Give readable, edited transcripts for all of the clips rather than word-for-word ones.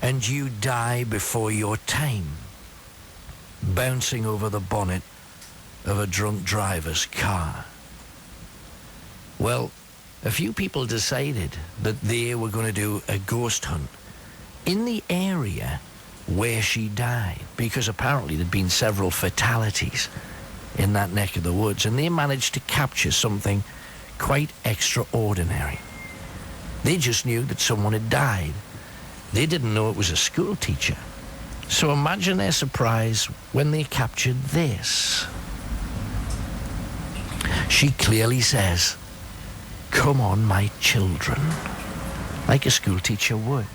and you die before your time, bouncing over the bonnet of a drunk driver's car. Well, a few people decided that they were going to do a ghost hunt in the area where she died, because apparently there'd been several fatalities in that neck of the woods, and they managed to capture something quite extraordinary. They just knew that someone had died. They didn't know it was a school teacher. So imagine their surprise when they captured this. She clearly says, "Come on, my children," like a school teacher would.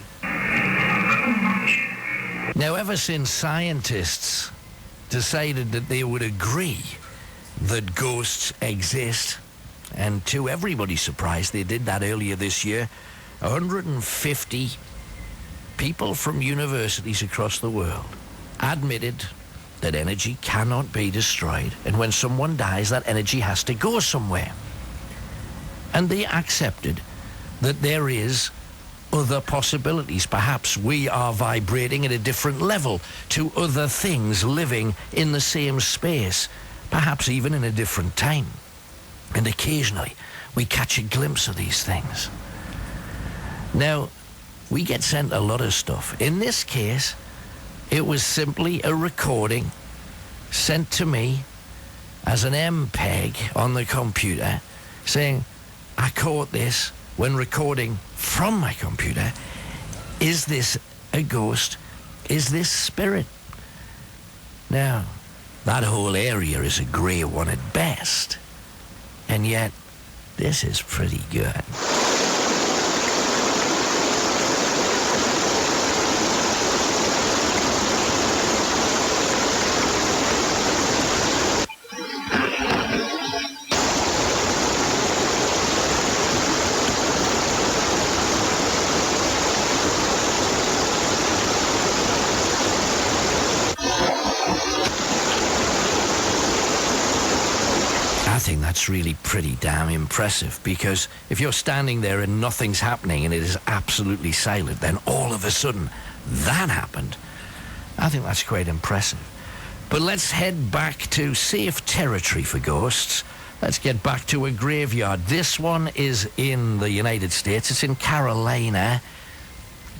Now, ever since scientists decided that they would agree that ghosts exist, and to everybody's surprise, they did that earlier this year, 150 people from universities across the world admitted that energy cannot be destroyed, and when someone dies, that energy has to go somewhere. And they accepted that there is other possibilities. Perhaps we are vibrating at a different level to other things living in the same space, perhaps even in a different time. And occasionally we catch a glimpse of these things. Now, we get sent a lot of stuff. In this case, it was simply a recording sent to me as an MPEG on the computer saying, "I caught this when recording from my computer. Is this a ghost? Is this spirit?" Now, that whole area is a grey one at best, and yet this is pretty good. I think that's really pretty damn impressive, because if you're standing there and nothing's happening and it is absolutely silent, then all of a sudden that happened. I think that's quite impressive. But let's head back to safe territory for ghosts. Let's get back to a graveyard. This one is in the United States. It's in Carolina.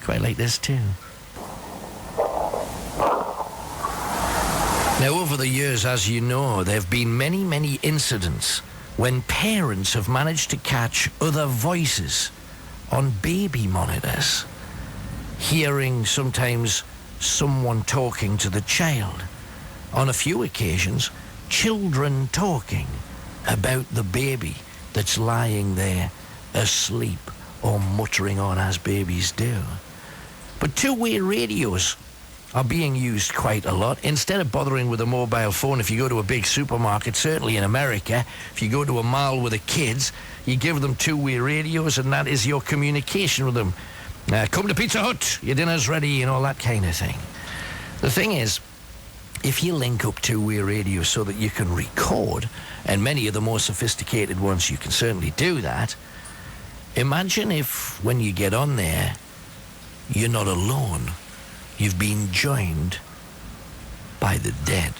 Quite like this too. Now, over the years, as you know, there have been many, many incidents when parents have managed to catch other voices on baby monitors, hearing sometimes someone talking to the child. On a few occasions, children talking about the baby that's lying there asleep or muttering on as babies do. But two-way radios are being used quite a lot. Instead of bothering with a mobile phone, if you go to a big supermarket, certainly in America, if you go to a mall with the kids, you give them two-way radios, and that is your communication with them. Come to Pizza Hut, your dinner's ready, and all that kind of thing. The thing is, if you link up two-way radios so that you can record, and many of the more sophisticated ones you can certainly do that, imagine if when you get on there, you're not alone. You've been joined by the dead.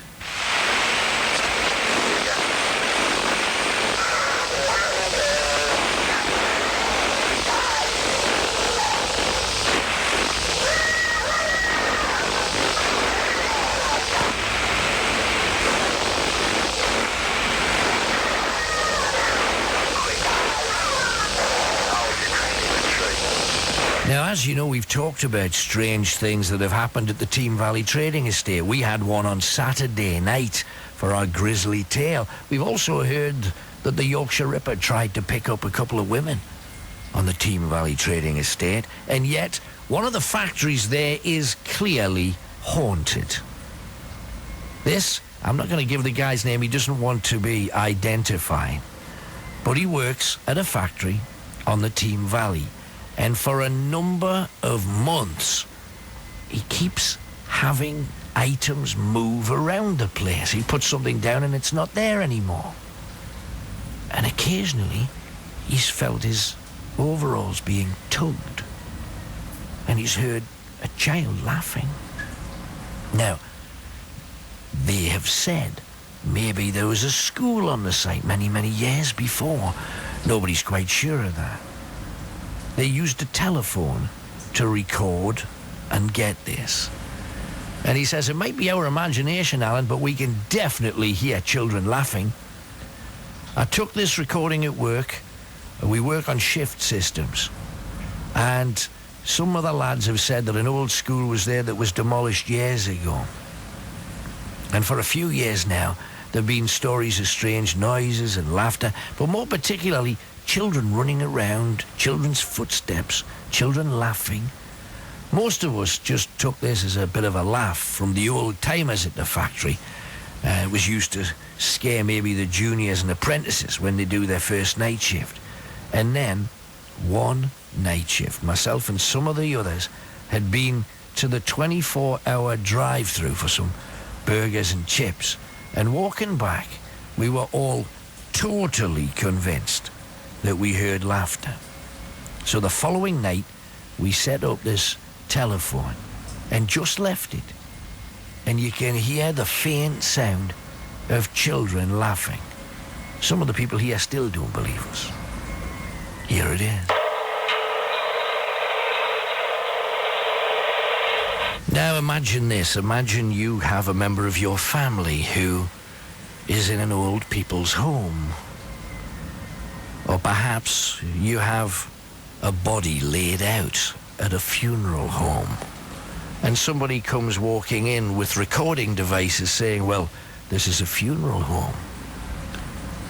Now, as you know, we've talked about strange things that have happened at the Team Valley Trading Estate. We had one on Saturday night for our grisly tale. We've also heard that the Yorkshire Ripper tried to pick up a couple of women on the Team Valley Trading Estate, and yet one of the factories there is clearly haunted. This, I'm not going to give the guy's name, he doesn't want to be identified, but he works at a factory on the Team Valley. And for a number of months, he keeps having items move around the place. He puts something down and it's not there anymore. And occasionally, he's felt his overalls being tugged. And he's heard a child laughing. Now, they have said maybe there was a school on the site many, many years before. Nobody's quite sure of that. They used a telephone to record and get this. And he says, it might be our imagination, Alan, but we can definitely hear children laughing. I took this recording at work. We work on shift systems. And some of the lads have said that an old school was there that was demolished years ago. And for a few years now, there have been stories of strange noises and laughter, but more particularly, children running around, children's footsteps, children laughing. Most of us just took this as a bit of a laugh from the old timers at the factory. It was used to scare maybe the juniors and apprentices when they do their first night shift. And then, one night shift, myself and some of the others had been to the 24-hour drive-through for some burgers and chips. And walking back, we were all totally convinced that we heard laughter. So the following night, we set up this telephone and just left it. And you can hear the faint sound of children laughing. Some of the people here still don't believe us. Here it is. Now imagine this. Imagine you have a member of your family who is in an old people's home. Or perhaps you have a body laid out at a funeral home. And somebody comes walking in with recording devices saying, well, this is a funeral home.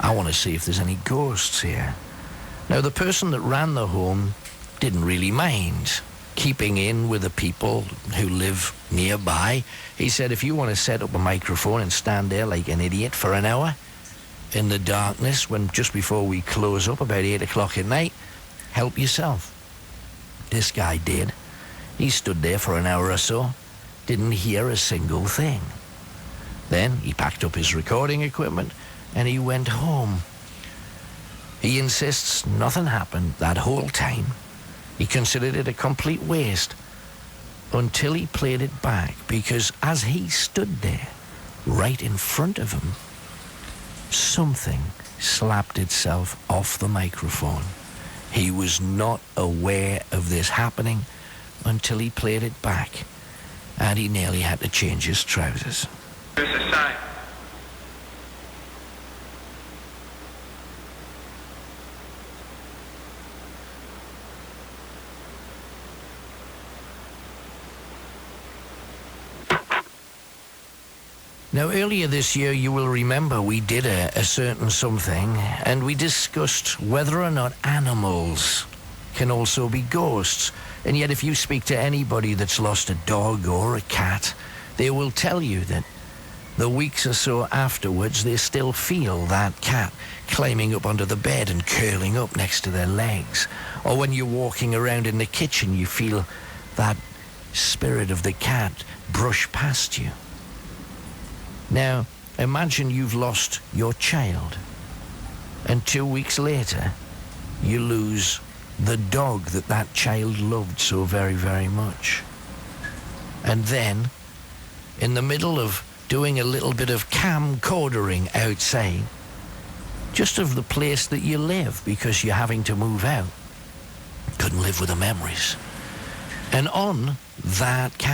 I want to see if there's any ghosts here. Now, the person that ran the home didn't really mind keeping in with the people who live nearby. He said, if you want to set up a microphone and stand there like an idiot for an hour in the darkness just before we close up about 8 o'clock at night, help yourself. This guy did. He stood there for an hour or so, didn't hear a single thing. Then he packed up his recording equipment and he went home. He insists nothing happened that whole time. He considered it a complete waste until he played it back, because as he stood there, right in front of him, something slapped itself off the microphone. He was not aware of this happening until he played it back, and he nearly had to change his trousers. There's a sign. Now, earlier this year, you will remember we did a certain something, and we discussed whether or not animals can also be ghosts. And yet, if you speak to anybody that's lost a dog or a cat, they will tell you that the weeks or so afterwards, they still feel that cat climbing up onto the bed and curling up next to their legs. Or when you're walking around in the kitchen, you feel that spirit of the cat brush past you. Now, imagine you've lost your child, and 2 weeks later, you lose the dog that child loved so very, very much. And then, in the middle of doing a little bit of camcordering outside, just of the place that you live because you're having to move out, couldn't live with the memories. And on that